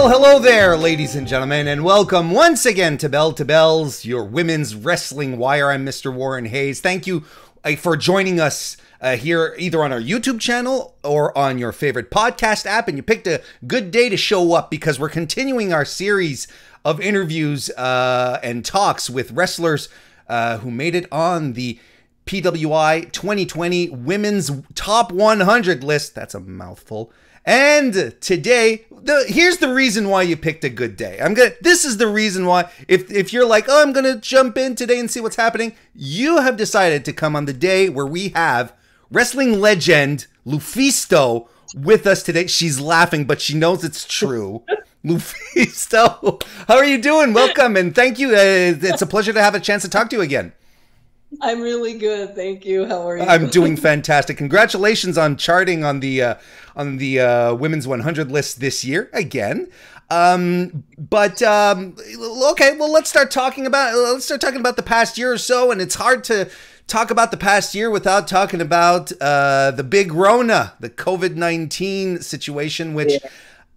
Well, hello there, ladies and gentlemen, and welcome once again to Bell to Bells, your women's wrestling wire. I'm Mr. Warren Hayes. Thank you for joining us here either on our YouTube channel or on your favorite podcast app, and you picked a good day to show up because we're continuing our series of interviews and talks with wrestlers who made it on the PWI 2020 Women's Top 100 list. That's a mouthful. And today, here's the reason why you picked a good day. This is the reason why, if you're like, oh, I'm gonna jump in today and see what's happening, you have decided to come on the day where we have wrestling legend LuFisto with us today. She's laughing, but she knows it's true. LuFisto, how are you doing? Welcome, and thank you. It's a pleasure to have a chance to talk to you again. I'm really good, thank you. How are you? I'm doing fantastic. Congratulations on charting on the Women's 100 list this year again. Okay, well, let's start talking about the past year or so. And it's hard to talk about the past year without talking about the big Rona, the COVID-19 situation, which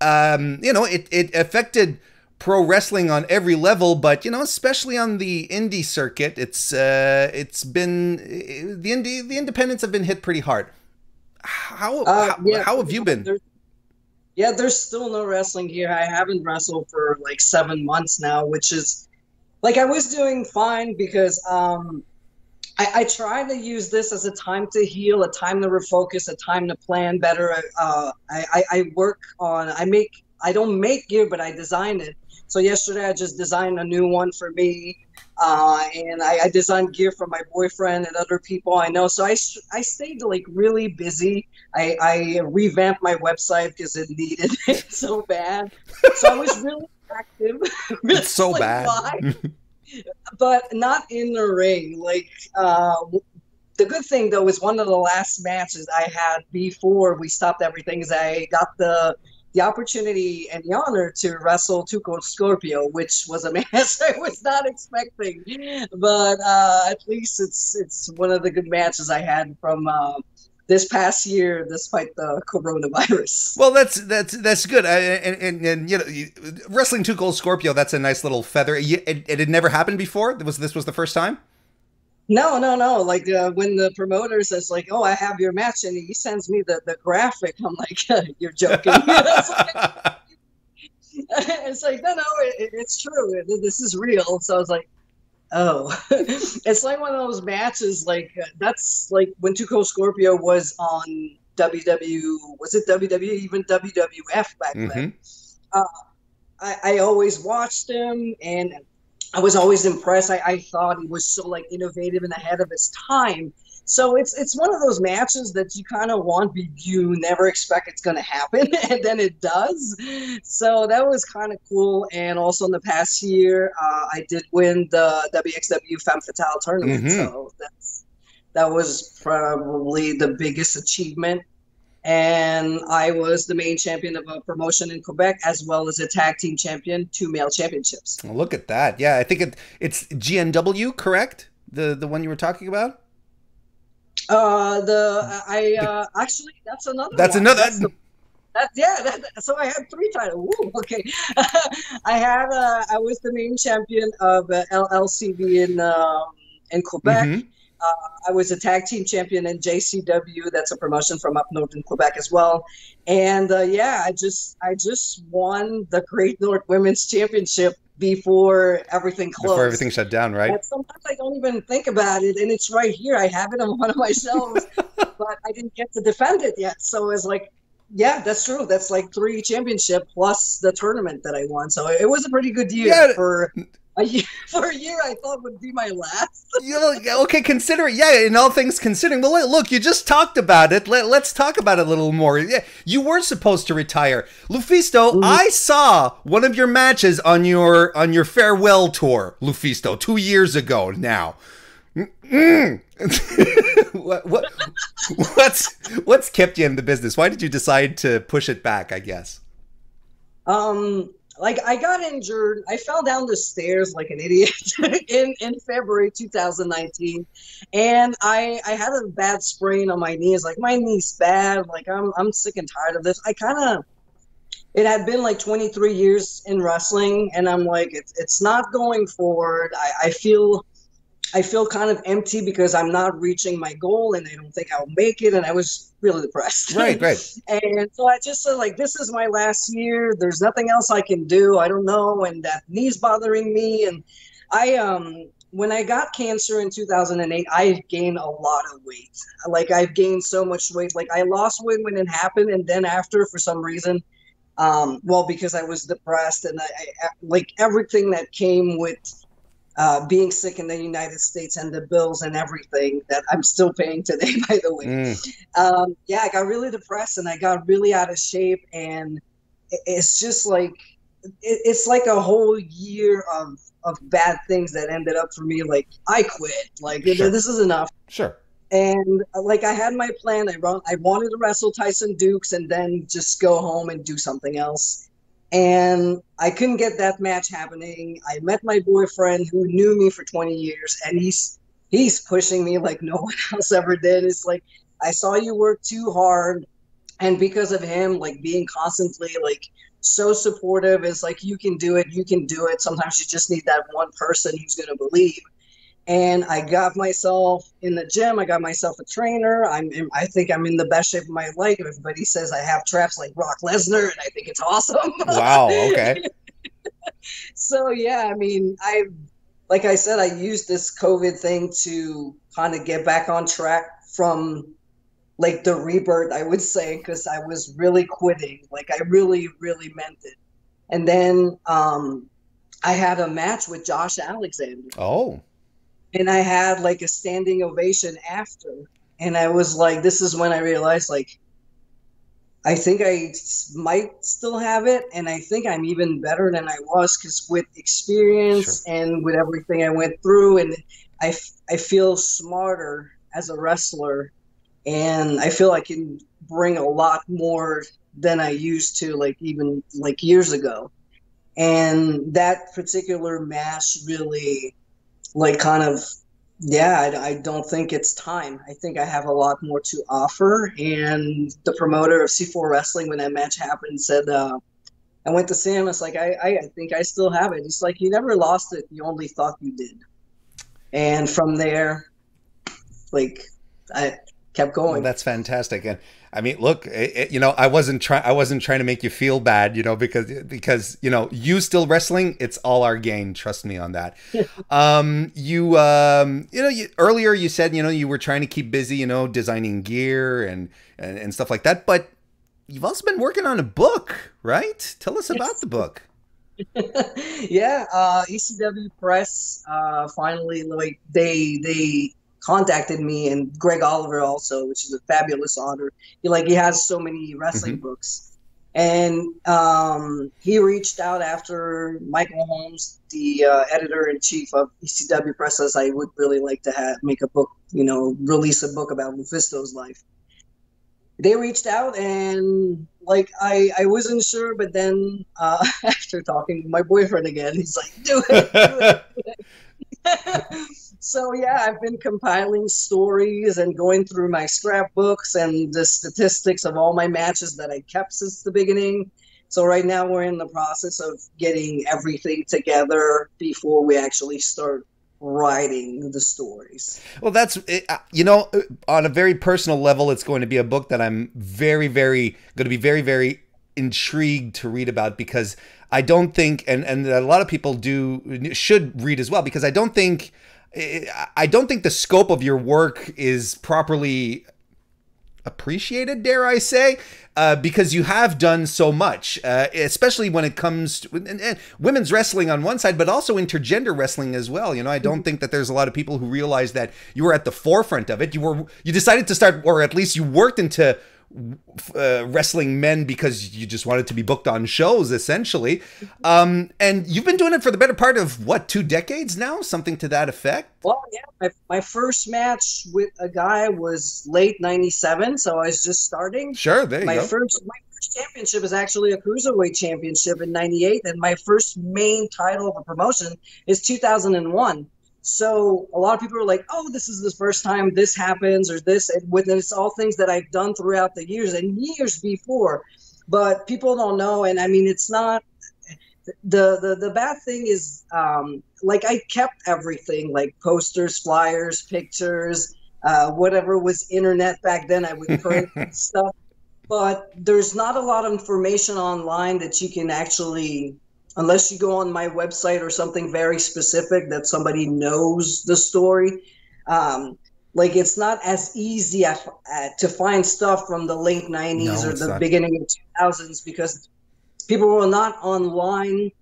it affected pro wrestling on every level, but especially on the indie circuit, it's been the independents have been hit pretty hard. How have you been? There's still no wrestling here. I haven't wrestled for like 7 months now, which is like, I was doing fine because I try to use this as a time to heal, a time to refocus, a time to plan better. I work on, I don't make gear, but I design it. So yesterday I just designed a new one for me, and I designed gear for my boyfriend and other people I know. So I stayed like really busy. I revamped my website because it needed it so bad. So I was really active. It's so bad. But not in the ring. Like the good thing though is one of the last matches I had before we stopped everything is I got the opportunity and the honor to wrestle Scorpio, which was a match I was not expecting, but at least it's one of the good matches I had from this past year, despite the coronavirus. Well, that's good, and wrestling Too Cold Scorpio, that's a nice little feather. It had never happened before. This was the first time. No. Like when the promoter says like, "Oh, I have your match," and he sends me the graphic, I'm like, "You're joking." It's like, no, it's true. This is real. So I was like, "Oh," it's like one of those matches. Like that's like when Too Cold Scorpio was on was it WWE, even WWF back then? I always watched him and I was always impressed. I thought he was so like innovative and ahead of his time. So it's one of those matches that you kind of want, but you never expect it's going to happen, and then it does. So that was kind of cool. And also in the past year, I did win the WXW Femme Fatale tournament. So that was probably the biggest achievement. And I was the main champion of a promotion in Quebec, as well as a tag team champion, 2 male championships. Well, look at that. Yeah, I think it's GNW, correct? The one you were talking about? Actually, that's another That's one. another. So I had 3 titles. Ooh, okay. I was the main champion of LLCB in Quebec. I was a tag team champion in JCW. That's a promotion from up north in Quebec as well. And I just won the Great North Women's Championship before everything closed. Before everything shut down, right? And sometimes I don't even think about it, and it's right here. I have it on one of my shelves, but I didn't get to defend it yet. So it's like, yeah, that's true. That's like 3 championship plus the tournament that I won. So it was a pretty good year for a year I thought would be my last. Okay, consider it. Yeah, in all things considering. Well, look, you just talked about it. Let's talk about it a little more. Yeah, you were supposed to retire. LuFisto, I saw one of your matches on your farewell tour, LuFisto, 2 years ago now. What's kept you in the business? Why did you decide to push it back, I guess? Like I got injured. I fell down the stairs like an idiot in February 2019, and I had a bad sprain on my knees. Like my knee's bad. Like I'm sick and tired of this. it had been like 23 years in wrestling, and I'm like, it's not going forward. I feel kind of empty because I'm not reaching my goal and I don't think I'll make it. And I was really depressed. Right, right. And so I just said, like, this is my last year. There's nothing else I can do. I don't know. And that knee's bothering me. And when I got cancer in 2008, I gained a lot of weight. Like, I've gained so much weight. Like, I lost weight when it happened. And then after, for some reason, well, because I was depressed and I like everything that came with being sick in the United States and the bills and everything that I'm still paying today, by the way. Yeah, I got really depressed and I got really out of shape. And it's just like, it's like a whole year of bad things that ended up for me. Like, I quit. Like, Sure. this is enough. Sure. And like, I had my plan. I wanted to wrestle Tyson Dukes and then just go home and do something else. And I couldn't get that match happening. I met my boyfriend who knew me for 20 years, and he's pushing me like no one else ever did. It's like, I saw you work too hard, and because of him, like, being constantly like so supportive, is like, you can do it, you can do it. Sometimes you just need that one person who's going to believe. And I got myself in the gym. I got myself a trainer. I think I'm in the best shape of my life. Everybody says I have traps like Brock Lesnar, and I think it's awesome. Wow. Okay. So yeah, I mean, like I said, I used this COVID thing to kind of get back on track from like the rebirth, I would say, because I was really quitting. Like, I really, really meant it. And then I had a match with Josh Alexander. Oh. And I had like a standing ovation after. And I was like, this is when I realized, like, I think I might still have it. And I think I'm even better than I was, because with experience and with everything I went through, and I feel smarter as a wrestler. And I feel I can bring a lot more than I used to, like, even like years ago. And that particular match really, like, kind of, yeah, I don't think it's time. I think I have a lot more to offer. And the promoter of C4 Wrestling, when that match happened, said, I went to see him. It's like, I think I still have it. It's like, you never lost it. You only thought you did. And from there, like, I kept going. Well, that's fantastic. And I mean, look, I wasn't trying to make you feel bad, because you still wrestling, it's all our gain. Trust me on that. Earlier you said, you were trying to keep busy, designing gear and stuff like that, but you've also been working on a book, right? Tell us about the book. Yeah. ECW Press, finally, like, they contacted me, and Greg Oliver also, which is a fabulous author. He has so many wrestling books. And he reached out after Michael Holmes, the editor-in-chief of ECW Press, says, I would really like to make a book, release a book about LuFisto's life. They reached out, and like, I wasn't sure, but then after talking to my boyfriend again, he's like, do it, do it. So yeah, I've been compiling stories and going through my scrapbooks and the statistics of all my matches that I kept since the beginning. So right now we're in the process of getting everything together before we actually start writing the stories. Well, that's, on a very personal level, it's going to be a book that I'm very, very very intrigued to read about, because I don't think, and a lot of people should read as well, because I don't think the scope of your work is properly appreciated, dare I say, because you have done so much, especially when it comes to women's wrestling on one side, but also intergender wrestling as well. I don't think that there's a lot of people who realize that you were at the forefront of it. You decided to start, or at least you worked into wrestling men because you just wanted to be booked on shows, essentially. And you've been doing it for the better part of, what, 2 decades now? Something to that effect? Well, yeah, my first match with a guy was late 97, so I was just starting. Sure, there you go. My first championship is actually a cruiserweight championship in 98, and my first main title of a promotion is 2001. So a lot of people are like, oh, this is the first time this happens, or this, and it's all things that I've done throughout the years and years before. but people don't know. And I mean, it's not the bad thing is, like, I kept everything, like posters, flyers, pictures, whatever was internet back then, I would print stuff. But there's not a lot of information online that you can actually, unless you go on my website or something very specific that somebody knows the story. Like, it's not as easy to find stuff from the late 90s or the beginning of 2000s, because people were not online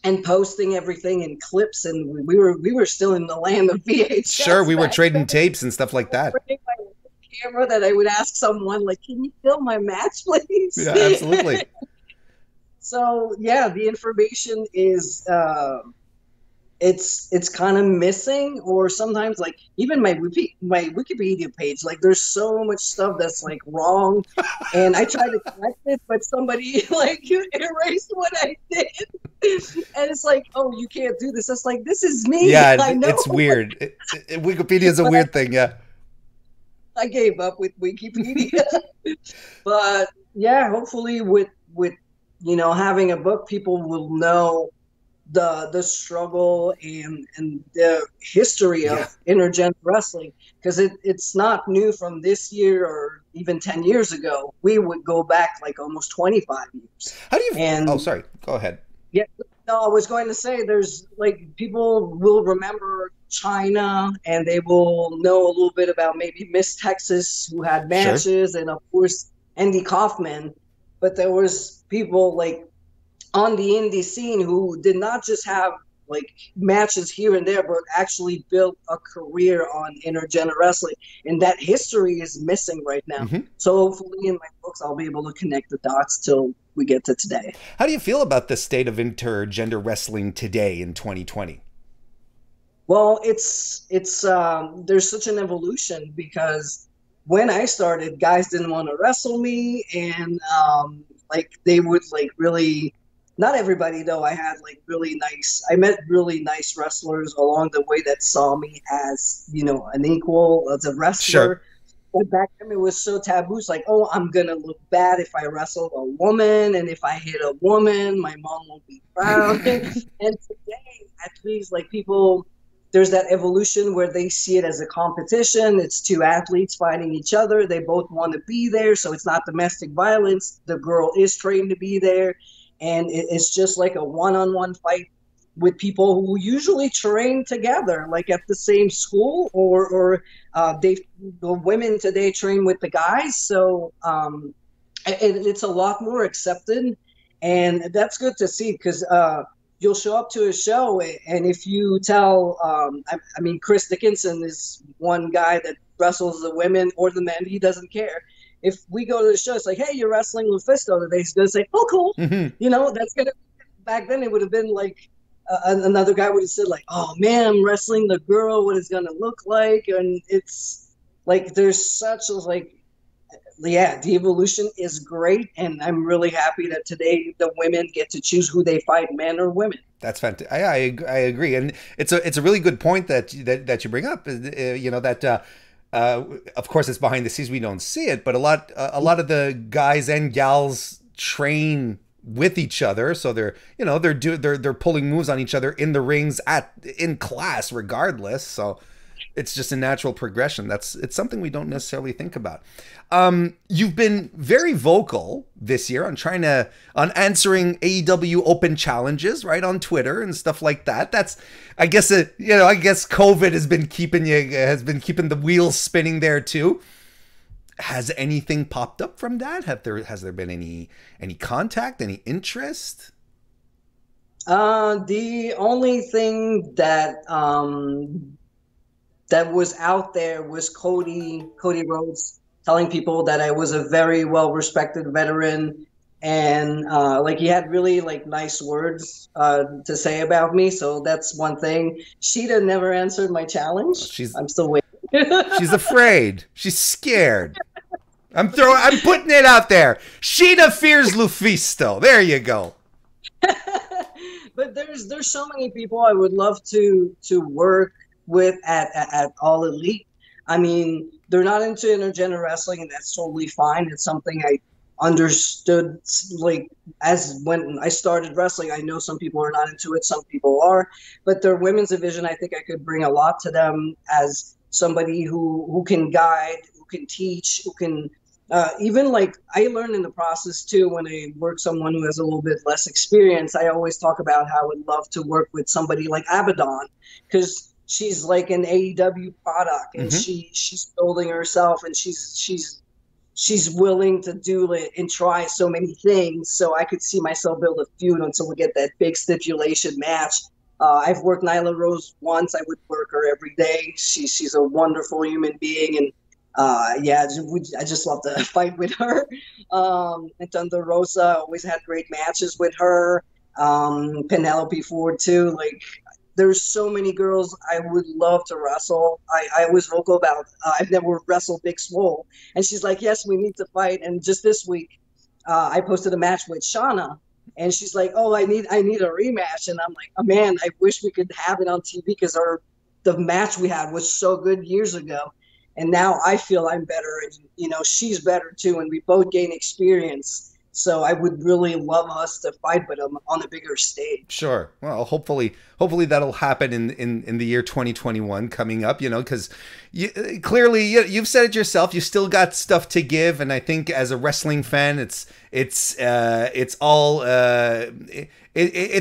and posting everything in clips, and we were still in the land of VHS. Sure, we were trading tapes and stuff like that. Camera that I would ask someone, like, can you film my match, please? Yeah, absolutely. So yeah, the information is it's kind of missing, or sometimes, like, even my Wikipedia page, like, there's so much stuff that's like wrong, and I try to correct it, but somebody like erased what I did, and it's like, oh, you can't do this. It's like, this is me. Yeah, I know. it's weird. Wikipedia is a weird thing. Yeah. I gave up with Wikipedia. But yeah, hopefully with having a book, people will know the struggle and the history of intergender wrestling, because it's not new from this year or even 10 years ago. We would go back like almost 25 years. How do you? Oh, sorry. Go ahead. Yeah, no, I was going to say, there's, like, people will remember China, and they will know a little bit about maybe Miss Texas, who had matches, and of course Andy Kaufman. But there was people like on the indie scene who did not just have like matches here and there, but actually built a career on intergender wrestling, and that history is missing right now. So hopefully in my books I'll be able to connect the dots till we get to today. How do you feel about the state of intergender wrestling today in 2020? Well, it's there's such an evolution, because when I started, guys didn't want to wrestle me, and like, they would, like, really, not everybody though. I met really nice wrestlers along the way that saw me as, an equal, as a wrestler. Sure. But back then it was so taboo. It's like, oh, I'm gonna look bad if I wrestle a woman, and if I hit a woman, my mom won't be proud. And today, at least, like, people, there's that evolution where they see it as a competition. It's two athletes fighting each other. They both want to be there, so it's not domestic violence. The girl is trained to be there, and it's just like a one-on-one fight with people who usually train together, like at the same school, or the women today train with the guys. So it's a lot more accepted, and that's good to see, because you'll show up to a show, and if you tell, I mean, Chris Dickinson is one guy that wrestles the women or the men. He doesn't care. If we go to the show, it's like, hey, you're wrestling LuFisto today. He's going to say, oh, cool. That's going to, back then it would have been like, another guy would have said, like, oh man, I'm wrestling the girl, what it's going to look like. And it's like, there's such a, like, yeah, the evolution is great, and I'm really happy that today the women get to choose who they fight, men or women. That's fantastic. I agree, and it's a really good point that you bring up. That of course it's behind the scenes, we don't see it, but a lot of the guys and gals train with each other, so they're pulling moves on each other in the rings in class regardless. So it's just a natural progression. It's something we don't necessarily think about. You've been very vocal this year on answering AEW open challenges, right, on Twitter and stuff like that. That's, I guess COVID has been keeping the wheels spinning there too. Has anything popped up from that? Has there been any contact, any interest? The only thing that was out there was Cody Rhodes telling people that I was a very well-respected veteran, and like, he had really, like, nice words to say about me. So that's one thing. Sheeta never answered my challenge. I'm still waiting. She's afraid. She's scared. I'm putting it out there. Sheeta fears LuFisto. There you go. But there's so many people I would love to work with at All Elite. I mean, they're not into intergender wrestling, and that's totally fine. It's something understood, like, as when I started wrestling. I know some people are not into it, some people are, but the women's division, I think I could bring a lot to them as somebody who can guide, who can teach, who can even, like, I learned in the process too when I work someone who has a little bit less experience. I always talk about how I would love to work with somebody like Abaddon, because she's like an AEW product, and she's building herself, and she's willing to do it and try so many things. So I could see myself build a feud until we get that big stipulation match. I've worked Nyla Rose once. I would work her every day. She's a wonderful human being, and yeah, I just love to fight with her. And Thunder Rosa, always had great matches with her. Penelope Ford too. Like, there's so many girls I would love to wrestle. I was vocal about I've never wrestled Big Swole, and she's like, yes, we need to fight. And just this week, I posted a match with Shauna, and she's like, oh, I need a rematch. And I'm like, oh man, I wish we could have it on TV, because the match we had was so good years ago. And now I feel I'm better, and you know, she's better too, and we both gain experience. So I would really love us to fight with them on a bigger stage. Sure. Well, hopefully that'll happen in the year 2021 coming up, you know, because clearly you've said it yourself. You still got stuff to give. And I think as a wrestling fan, it's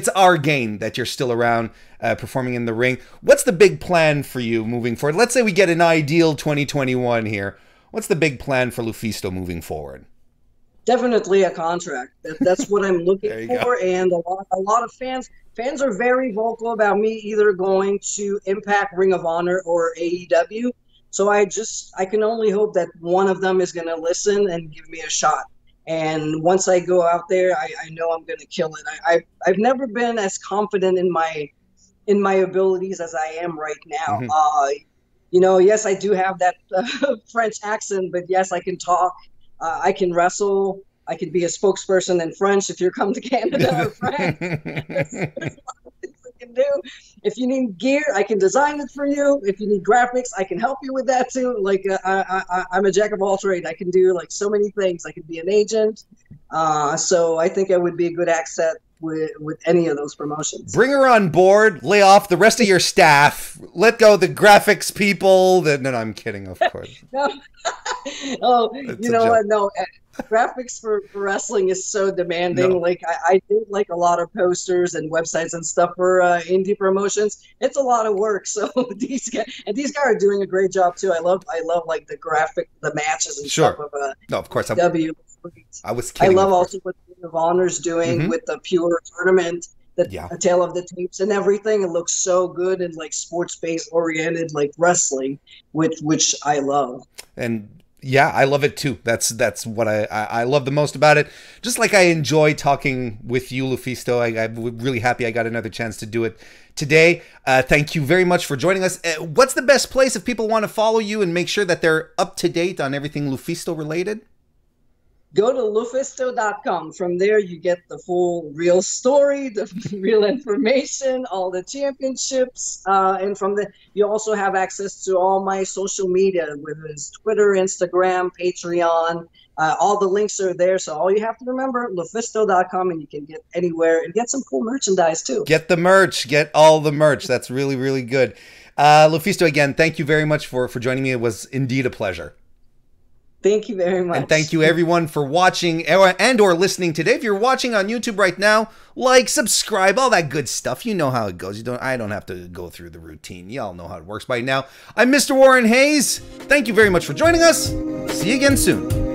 our gain that you're still around performing in the ring. What's the big plan for you moving forward? Let's say we get an ideal 2021 here. What's the big plan for LuFisto moving forward? Definitely a contract. That's what I'm looking for. And a lot of fans are very vocal about me either going to Impact, Ring of Honor, or AEW. So I can only hope that one of them is going to listen and give me a shot. And once I go out there, I know I'm going to kill it. I've never been as confident in my abilities as I am right now. You know, yes, I do have that French accent, but yes, I can talk. I can wrestle. I can be a spokesperson in French if you come to Canada or France. There's a lot of things I can do. If you need gear, I can design it for you. If you need graphics, I can help you with that too. Like, I'm a jack of all trades. I can do like so many things. I can be an agent. So I think I would be a good asset with any of those promotions. Bring her on board, lay off the rest of your staff, let go the graphics people. No, I'm kidding, of course. No. Oh, you know what? No, graphics for wrestling is so demanding. No. Like, I did like a lot of posters and websites and stuff for indie promotions. It's a lot of work. So these guys are doing a great job too. I love like the matches and stuff of no, of course. W. I was kidding. I love also what Ring of Honor's doing with the Pure tournament, the Tale of the Tapes and everything. It looks so good and like sports-based oriented, like wrestling, which I love. And yeah, I love it too. That's what I love the most about it. Just like I enjoy talking with you, LuFisto. I'm really happy I got another chance to do it today. Thank you very much for joining us. What's the best place if people want to follow you and make sure that they're up to date on everything LuFisto related? Go to LuFisto.com. From there, you get the full real story, the real information, all the championships. And from there, you also have access to all my social media, whether it's Twitter, Instagram, Patreon. All the links are there. So all you have to remember, LuFisto.com, and you can get anywhere and get some cool merchandise too. Get the merch. Get all the merch. That's really, really good. LuFisto, again, thank you very much for joining me. It was indeed a pleasure. Thank you very much. And thank you everyone for watching and or listening today. If you're watching on YouTube right now, like, subscribe, all that good stuff. You know how it goes. I don't have to go through the routine. Y'all know how it works by now. I'm Mr. Warren Hayes. Thank you very much for joining us. See you again soon.